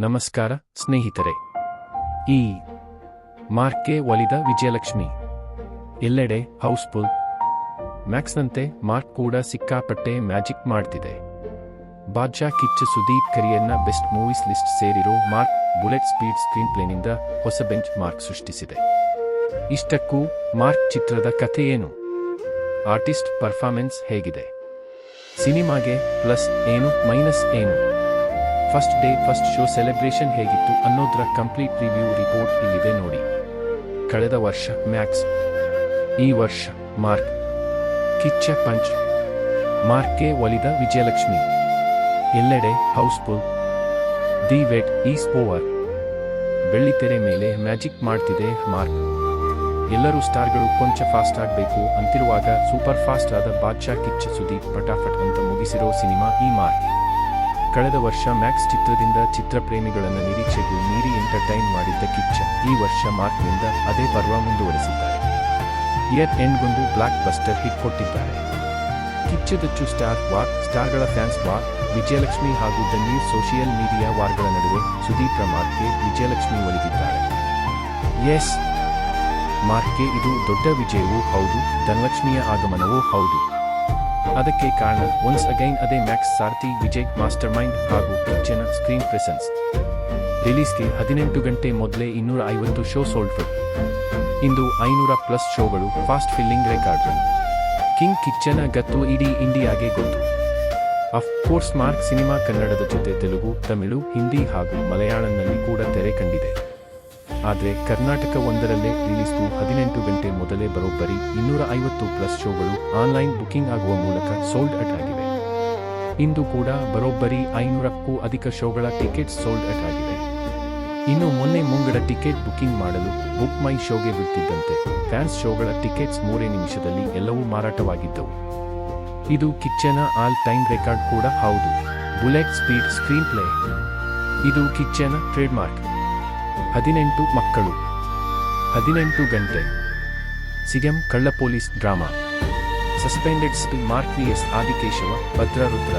ನಮಸ್ಕಾರ ಸ್ನೇಹಿತರೆ. ಈ ಮಾರ್ಕ್ಗೆ ಒಲಿದ ವಿಜಯಲಕ್ಷ್ಮಿ ಎಲ್ಲೆಡೆ ಹೌಸ್ಫುಲ್. ಮ್ಯಾಕ್ಸ್ನಂತೆ ಮಾರ್ಕ್ ಕೂಡ ಸಿಕ್ಕಾಪಟ್ಟೆ ಮ್ಯಾಜಿಕ್ ಮಾಡ್ತಿದೆ. ಬಾದ್ಶಾ ಕಿಚ್ಚ ಸುದೀಪ್ ಕರಿಯರ್ನ ಬೆಸ್ಟ್ ಮೂವೀಸ್ ಲಿಸ್ಟ್ ಸೇರಿರೋ ಮಾರ್ಕ್ ಬುಲೆಟ್ ಸ್ಪೀಡ್ ಸ್ಕ್ರೀನ್ ಪ್ಲೇನಿಂದ ಹೊಸ ಬೆಂಚ್ ಮಾರ್ಕ್ ಸೃಷ್ಟಿಸಿದೆ. ಇಷ್ಟಕ್ಕೂ ಮಾರ್ಕ್ ಚಿತ್ರದ ಕಥೆ ಏನು? ಆರ್ಟಿಸ್ಟ್ ಪರ್ಫಾರ್ಮೆನ್ಸ್ ಹೇಗಿದೆ? ಸಿನಿಮಾಗೆ ಪ್ಲಸ್ ಏನು ಮೈನಸ್ ಏನು? First day first show celebration ಹೇಗಿತ್ತು ಅನ್ನೋದ್ರ ಕಂಪ್ಲೀಟ್ ರಿವ್ಯೂ ರಿಪೋರ್ಟ್ ಇಲ್ಲಿದೆ ನೋಡಿ. ಕಳೆದ ವರ್ಷ ಮ್ಯಾಕ್ಸ್, ಈ ವರ್ಷ ಮಾರ್ಕ್. ಕಿಚ್ಚ ಪಂಚ್. ಮಾರ್ಕ್ಗೆ ಒಲಿದ ವಿಜಯಲಕ್ಷ್ಮಿ ಎಲ್ಲೆಡೆ house full. The wait is over. ಬೆಳ್ಳಿತೆರೆ ಮೇಲೆ ಮ್ಯಾಜಿಕ್ ಮಾಡ್ತಿದೆ ಮಾರ್ಕ್. ಎಲ್ಲರೂ ಸ್ಟಾರ್ಗಳು ಕೊಂಚ ಫಾಸ್ಟ್ ಆಗಬೇಕು ಅಂತಿರುವಾಗ ಸೂಪರ್ ಫಾಸ್ಟ್ ಆದ ಬಾದ್ಶಾ ಕಿಚ್ಚ ಸುದೀಪ್ ಪಟಾಫಟ್ ಅಂತ ಮುಗಿಸಿರೋ ಸಿನಿಮಾ ಈ ಮಾರ್ಕ್. ಕಳೆದ ವರ್ಷ ಮ್ಯಾಕ್ಸ್ ಚಿತ್ರದಿಂದ ಚಿತ್ರಪ್ರೇಮಿಗಳನ್ನು ನಿರೀಕ್ಷೆಗೂ ಮೀರಿ ಎಂಟರ್ಟೈನ್ ಮಾಡಿದ್ದ ಕಿಚ್ಚ ಈ ವರ್ಷ ಮಾರ್ಕ್ನಿಂದ ಅದೇ ಪರ್ವ ಮುಂದುವರೆಸಿದ್ದಾರೆ. ಇಯರ್ ಎಂಡ್ಗೊಂದು ಬ್ಲಾಕ್ ಬಸ್ಟರ್ ಹಿಟ್ ಕೊಟ್ಟಿದ್ದಾರೆ. ಕಿಚ್ಚದಚ್ಚು ಸ್ಟಾರ್ ವಾರ್, ಸ್ಟಾರ್ಗಳ ಫ್ಯಾನ್ಸ್ ವಾರ್, ವಿಜಯಲಕ್ಷ್ಮಿ ಹಾಗೂ ದ ನ್ಯೂ ಸೋಷಿಯಲ್ ಮೀಡಿಯಾ ವಾರ್ಗಳ ನಡುವೆ ಸುದೀಪ್ ಮಾರ್ಕ್ಗೆ ವಿಜಯಲಕ್ಷ್ಮಿ ಒಲಿದಿದ್ದಾರೆ. ಎಸ್, ಮಾರ್ಕ್ಗೆ ಇದು ದೊಡ್ಡ ವಿಜಯವೂ ಹೌದು, ಧನಲಕ್ಷ್ಮಿಯ ಆಗಮನವೂ ಹೌದು. ಅದಕ್ಕೆ ಕಾರಣ ಒನ್ಸ್ ಅಗೈನ್ ಅದೇ ಮ್ಯಾಕ್ಸ್ ಸಾರಥಿ ವಿಜಯ್ ಮಾಸ್ಟರ್ ಮೈಂಡ್ ಹಾಗೂ ಕಿಚ್ಚನ ಸ್ಕ್ರೀನ್ ಪ್ರೆಸೆನ್ಸ್. ರಿಲೀಸ್ಗೆ 18 ಗಂಟೆ ಮೊದಲೇ 250 ಶೋ ಸೋಲ್ಡ್. ಇಂದು 500+ ಶೋಗಳು, ಫಾಸ್ಟ್ ಫಿಲ್ಲಿಂಗ್ ರೆಕಾರ್ಡ್. ಕಿಂಗ್ ಕಿಚ್ಚನ ಗತ್ತು ಇಡೀ ಇಂಡಿಯಾಗೆ ಗೊತ್ತು. ಅಫ್ ಕೋರ್ಸ್ ಮಾರ್ಕ್ ಸಿನಿಮಾ ಕನ್ನಡದ ಜೊತೆ ತೆಲುಗು, ತಮಿಳು, ಹಿಂದಿ ಹಾಗೂ ಮಲಯಾಳಂನಲ್ಲಿ ಕೂಡ ತೆರೆ ಕಂಡಿದೆ. ಆದರೆ ಕರ್ನಾಟಕ ಒಂದರಲ್ಲೇ ರಿಲೀಸ್ಗೂ 18 ಗಂಟೆ ಮೊದಲೇ ಬರೋಬ್ಬರಿ 250+ ಶೋಗಳು ಆನ್ಲೈನ್ ಬುಕಿಂಗ್ ಆಗುವ ಮೂಲಕ ಸೋಲ್ಡ್ ಔಟ್ ಆಗಿವೆ. ಇಂದು ಕೂಡ ಬರೋಬ್ಬರಿ 500ಕ್ಕೂ ಅಧಿಕ ಶೋಗಳ ಟಿಕೆಟ್ಸ್ ಸೋಲ್ಡ್ ಔಟ್ ಆಗಿವೆ. ಇನ್ನು ಮೊನ್ನೆ ಮುಂಗಡ ಟಿಕೆಟ್ ಬುಕಿಂಗ್ ಮಾಡಲು ಬುಕ್ ಮೈ ಶೋಗೆ ಬಿಡ್ತಿದ್ದಂತೆ ಫ್ಯಾನ್ಸ್ ಶೋಗಳ ಟಿಕೆಟ್ಸ್ 3 ನಿಮಿಷದಲ್ಲಿ ಎಲ್ಲವೂ ಮಾರಾಟವಾಗಿದ್ದವು. ಇದು ಕಿಚ್ಚನ ಆಲ್ ಟೈಮ್ ರೆಕಾರ್ಡ್ ಕೂಡ ಹೌದು. ಬುಲೆಟ್ ಸ್ಪೀಡ್ ಸ್ಕ್ರೀನ್ ಪ್ಲೇ, ಇದು ಕಿಚ್ಚನ ಟ್ರೇಡ್ ಮಾರ್ಕ್. 18 ಮಕ್ಕಳು, 18 ಗಂಟೆ, ಸಿಎಂ ಕಳ್ಳ police drama, suspended SP Mark VS Adikeshava Bhadra Rudra.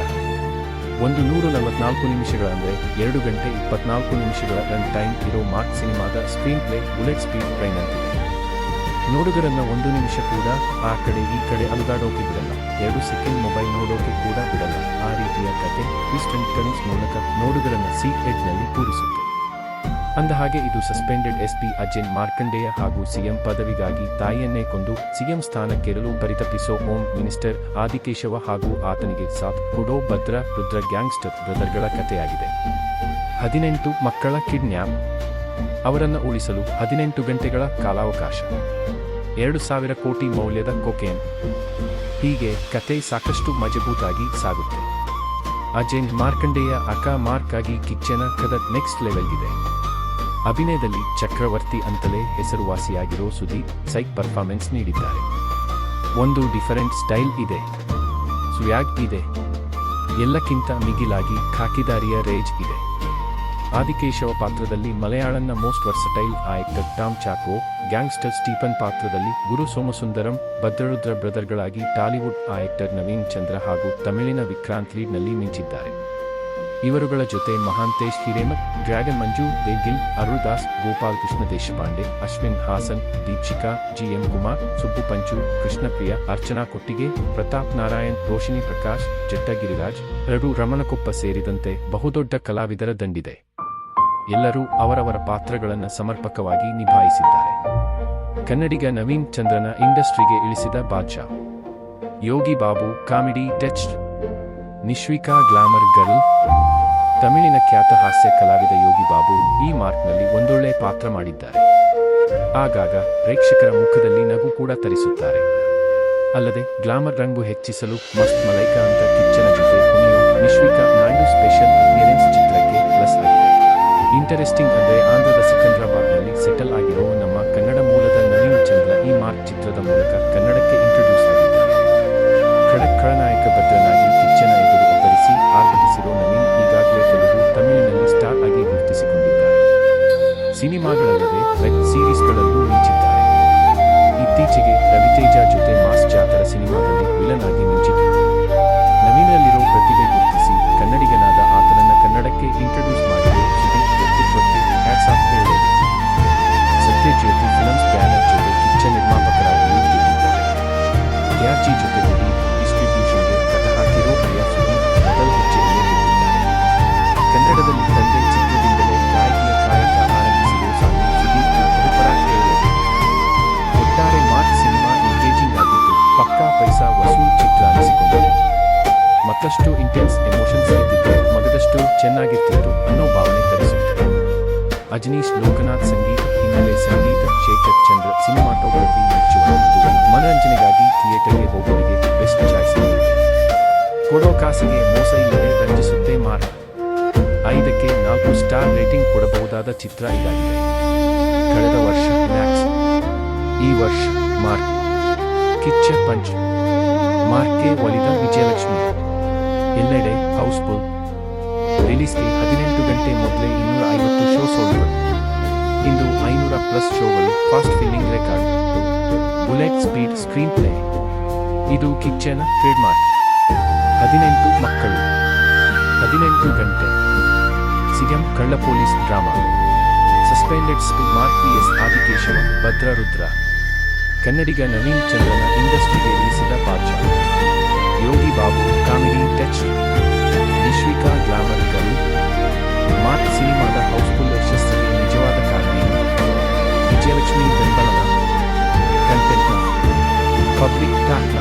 144 ನಿಮಿಷಗಳ ಅಂದರೆ 2 ಗಂಟೆ 24 ನಿಮಿಷಗಳ ರನ್ ಟೈಮ್ ಇರೋ ಮಾರ್ಕ್ ಸಿನಿಮಾದ screenplay bullet speed train ಅಂತಿದೆ. ನೋಡುಗರನ್ನ 1 ನಿಮಿಷ ಕೂಡ ಆ ಕಡೆ ಈ ಕಡೆ ಅಲುಗಾಡೋಕೆ ಬಿಡಲ್ಲ, 2 ಸೆಕೆಂಡ್ ಮೊಬೈಲ್ ನೋಡೋಕೆ ಕೂಡ ಬಿಡಲ್ಲ. ಆ ರೀತಿಯ ಕತೆ ಟ್ವಿಸ್ಟ್ ಅಂಡ್ ಟರ್ನ್ಸ್ ಮೂಲಕ ನೋಡುಗರನ್ನ ಸೀಟ್ ಎಡ್ಜ್ನಲ್ಲಿ ಕೂರಿಸುತ್ತೆ. ಅಂದಹಾಗೆ ಇದು ಸಸ್ಪೆಂಡೆಡ್ ಎಸ್ಪಿ ಅಜಯ್ ಮಾರ್ಕಂಡೇಯ ಹಾಗೂ ಸಿಎಂ ಪದವಿಗಾಗಿ ತಾಯಿಯನ್ನೇ ಕೊಂದು ಸಿಎಂ ಸ್ಥಾನಕ್ಕೇರಲು ಪರಿತಪಿಸೋ ಹೋಮ್ ಮಿನಿಸ್ಟರ್ ಆದಿಕೇಶವ ಹಾಗೂ ಆತನಿಗೆ ಸಾಥ್ ಕೊಡೋ ಭದ್ರ ರುದ್ರ ಗ್ಯಾಂಗ್ಸ್ಟರ್ ಬ್ರದರ್ಗಳ ಕಥೆಯಾಗಿದೆ. 18 ಮಕ್ಕಳ ಕಿಡ್ನ್ಯಾಪ್, ಅವರನ್ನು ಉಳಿಸಲು 18 ಗಂಟೆಗಳ ಕಾಲಾವಕಾಶ, 2,000 ಕೋಟಿ ಮೌಲ್ಯದ ಕೊಕೇನ್. ಹೀಗೆ ಕತೆ ಸಾಕಷ್ಟು ಮಜಬೂತಾಗಿ ಸಾಗುತ್ತೆ. ಅಜಯ್ ಮಾರ್ಕಂಡೇಯ ಅಕ್ಕ ಮಾರ್ಕ್ ಆಗಿ ಕಿಚ್ಚನ ಕದ ನೆಕ್ಸ್ಟ್ ಲೆವೆಲ್ ಇದೆ. ಅಭಿನಯದಲ್ಲಿ ಚಕ್ರವರ್ತಿ ಅಂತಲೇ ಹೆಸರುವಾಸಿಯಾಗಿರೋ ಸುದೀಪ್ ಸೈಕ್ ಪರ್ಫಾರ್ಮೆನ್ಸ್ ನೀಡಿದ್ದಾರೆ. ಒಂದು ಡಿಫರೆಂಟ್ ಸ್ಟೈಲ್ ಇದೆ, ಸ್ವ್ಯಾಗ್ ಇದೆ, ಎಲ್ಲಕ್ಕಿಂತ ಮಿಗಿಲಾಗಿ ಖಾಕಿದಾರಿಯ ರೇಜ್ ಇದೆ. ಆದಿಕೇಶವ ಪಾತ್ರದಲ್ಲಿ ಮಲಯಾಳಂನ most versatile actor Tom Chacko, gangster Stephen ಪಾತ್ರದಲ್ಲಿ ಗುರು ಸೋಮಸುಂದರಂ, ಭದ್ರರುದ್ರ ಬ್ರದರ್ಗಳಾಗಿ ಟಾಲಿವುಡ್ ಆಕ್ಟರ್ ನವೀನ್ ಚಂದ್ರ ಹಾಗೂ ತಮಿಳಿನ ವಿಕ್ರಾಂತ್ ಲೀಡ್ನಲ್ಲಿ ಮಿಂಚಿದ್ದಾರೆ. ಇವರುಗಳ ಜೊತೆ ಮಹಾಂತೇಶ್ ಹಿರೇಮಠ್, ಡ್ರ್ಯಾಗನ್ ಮಂಜು, ದೇವ್ಗಿಲ್, ಅರುಳ್ ದಾಸ್, ಗೋಪಾಲ್ ಕೃಷ್ಣ ದೇಶಪಾಂಡೆ, ಅಶ್ವಿನ್ ಹಾಸನ್, ದೀಕ್ಷಿಕಾ, GM ಕುಮಾರ್, ಸುಬ್ಬು ಪಂಚು, ಕೃಷ್ಣಪ್ರಿಯ, ಅರ್ಚನಾ ಕೊಟ್ಟಿಗೆ, ಪ್ರತಾಪ್ ನಾರಾಯಣ್, ರೋಶಿನಿ ಪ್ರಕಾಶ್, ಜಟ್ಟ ಗಿರಿರಾಜ್, ರಘು ರಮಣಕೊಪ್ಪ ಸೇರಿದಂತೆ ಬಹುದೊಡ್ಡ ಕಲಾವಿದರ ದಂಡಿದೆ. ಎಲ್ಲರೂ ಅವರವರ ಪಾತ್ರಗಳನ್ನು ಸಮರ್ಪಕವಾಗಿ ನಿಭಾಯಿಸಿದ್ದಾರೆ. ಕನ್ನಡಿಗ ನವೀನ್ ಚಂದ್ರನ ಇಂಡಸ್ಟ್ರಿಗೆ ಇಳಿಸಿದ ಬಾದ್ಶಾ. Yogi Babu comedy touch, Nishvika glamour girl. ತಮಿಳಿನ ಖ್ಯಾತ ಹಾಸ್ಯ ಕಲಾವಿದ ಯೋಗಿ ಬಾಬು ಈ ಮಾರ್ಕ್ನಲ್ಲಿ ಒಂದೊಳ್ಳೆ ಪಾತ್ರ ಮಾಡಿದ್ದಾರೆ. ಆಗಾಗ ಪ್ರೇಕ್ಷಕರ ಮುಖದಲ್ಲಿ ನಗು ಕೂಡ ತರಿಸುತ್ತಾರೆ. ಅಲ್ಲದೆ ಗ್ಲಾಮರ್ ರಂಗು ಹೆಚ್ಚಿಸಲು ಮಸ್ತ್ ಮಲೈಕಾ ಅಂತ ಕಿಚ್ಚನ ಜೊತೆ ಕುಣಿಯೋ ನಿಶ್ವಿಕಾ ನಾಯ್ಡು ಸ್ಪೆಷಲ್ ಅಪಿಯರೆನ್ಸ್ ಚಿತ್ರಕ್ಕೆ ಪ್ಲಸ್ ಆಗಿದೆ. ಇಂಟರೆಸ್ಟಿಂಗ್ ಅಂದರೆ ಆಂಧ್ರದ ಸಿಕಂದ್ರಾಬಾದ್ನಲ್ಲಿ ಸೆಟಲ್ ಆಗಿರೋ ನಮ್ಮ ಕನ್ನಡ ಮೂಲದ ನವೀನ್ ಚಂದ್ರ ಈ ಮಾರ್ಕ್ ಚಿತ್ರದ ಮೂಲಕ ಕನ್ನಡಕ್ಕೆ ಇಂಟ್ರೊಡ್ಯೂಸ್ ಆಗಿದ್ದಾರೆ. ಖಳನಾಯಕ ಭದ್ರನಾಗಿ ಕಿಚ್ಚನ ಎದುರು ಒಬ್ಬರಿಸಿ ಆರ್ಭಟಿಸಿರೋ ನವೀನ್ ಈಗಾಗಲೇ ತೆಲುಗು, ತಮಿಳಿನಲ್ಲಿ ಸ್ಟಾರ್ ಆಗಿ ಗುರುತಿಸಿಕೊಂಡಿದ್ದಾರೆ. ಸಿನಿಮಾಗಳಲ್ಲದೆ ವೆಬ್ ಸೀರೀಸ್ಗಳಲ್ಲೂ ಮಿಂಚಿದ್ದಾರೆ. ಇತ್ತೀಚೆಗೆ ರವಿತೇಜ ಜೊತೆ ಮಾಸ್ ಜಾತರ ಸಿನಿಮಾದಲ್ಲಿ ವಿಲನ್ ಆಗಿ ಮಿಂಚಿದ್ದಾರೆ. ನವೀನಲ್ಲಿರೋ ಪ್ರತಿಭೆ ಗುರುತಿಸಿ ಕನ್ನಡಿಗನಾದ ಆತನನ್ನ ಕನ್ನಡಕ್ಕೆ ಇಂಟ್ರೊಡ್ಯೂಸ್ ಮಾಡಿರೋ ಸುದೀಪ್ ತಂದೆ ಚಿತ್ರದಿಂದಲೇ ಗಾಯಕಿಯ ಕಾಯಕ ಆರಂಭಿಸಿರುವ ಸಾಲು ಸುದೀಪ್ ಬಹುಪರಾಕ್ಕೆ ಹೇಳಿದರು. ಒಟ್ಟಾರೆ ಮಾರ್ಕ್ ಸಿನಿಮಾ ಎಂಗೇಜಿಂಗ್ ಆಗಿದ್ದು ಪಕ್ಕಾ ಪೈಸಾ ವಸೂಲ್ ಚಿತ್ರ ಅನಿಸಿಕೊಂಡಿದೆ. ಮತ್ತಷ್ಟು ಇಂಟೆನ್ಸ್ ಎಮೋಷನ್ಸ್ ಇದ್ದಿದ್ದು ಮಗದಷ್ಟು ಚೆನ್ನಾಗಿರ್ತಿತ್ತು ಅನ್ನೋ ಭಾವನೆ ತರಿಸುತ್ತೆ. ಅಜನೀಶ್ ಲೋಕನಾಥ್ ಸಂಗೀತ, ಹಿನ್ನೆಲೆ ಸಂಗೀತ, ಶೇಖರ್ ಚಂದ್ರ ಸಿನಿಮಾಟೋಗ್ರಫಿ ಮೆಚ್ಚುವಂತಿದ್ದು ಮನರಂಜನೆಗಾಗಿ ಥಿಯೇಟರ್ಗೆ ಹೋಗೋರಿಗೆ ಬೆಸ್ಟ್ ಚಾಯ್ಸ್ ಆಗಿದೆ. ಕೊಡೋ ಕಾಸಿಗೆ ಮೋಸ ಇಲ್ಲದೆ ರಂಜಿಸುತ್ತೆ ಮಾರ್ಕ್. 5ಕ್ಕೆ 4 ಸ್ಟಾರ್ ರೇಟಿಂಗ್ ಕೊಡಬಹುದಾದ ಚಿತ್ರ ಇದಾಗಿದೆ. ಕಳೆದ ವರ್ಷ ಮ್ಯಾಕ್ಸ್, ಈ ವರ್ಷ ಮಾರ್ಕ್. ಕಿಚ್ಚ ಪಂಚ್, ಮಾರ್ಕ್ಗೆ ಒಲಿದ ವಿಜಯಲಕ್ಷ್ಮಿ. ಎಲ್ಲೆಡೆ ಹೌಸ್ಫುಲ್. ರಿಲೀಸ್ಗೆ 18 ಗಂಟೆ ಮೊದಲೇ 250 ಶೋ ಸೋಲ್ಡ್. ಇಂದು 500+ ಶೋಗಳು, fast filling record. Bullet speed screenplay. ಇದು ಕಿಚ್ಚನ ಟ್ರೇಡ್ಮಾರ್ಕ್. 18 ಮಕ್ಕಳು, 18 ಗಂಟೆ. ಸಿಎಂ ಕಳ್ಳ police drama. Suspended spin Mark vs Adikeshava, Bhadra Rudra. Kannadiga Naveen ಚಂದ್ರನ ಇಂಡಸ್ಟ್ರಿಗೆ ಇಳಿಸಿದ ಬಾದ್ಶಾ. Yogi Babu comedy touch. Nishvika glamour girl. Mark ಸಿನಿಮಾದ ಹೌಸ್ಫುಲ್ ಯಶಸ್ಸಿಗೆ ನಿಜವಾದ ಕಾರಣ ಏನು? ವಿಜಯಲಕ್ಷ್ಮಿ ಬೆಂಬಲನ, ಕಂಟೆಂಟ್ನ, ಪಬ್ಲಿಕ್ ಟಾಕ್ನ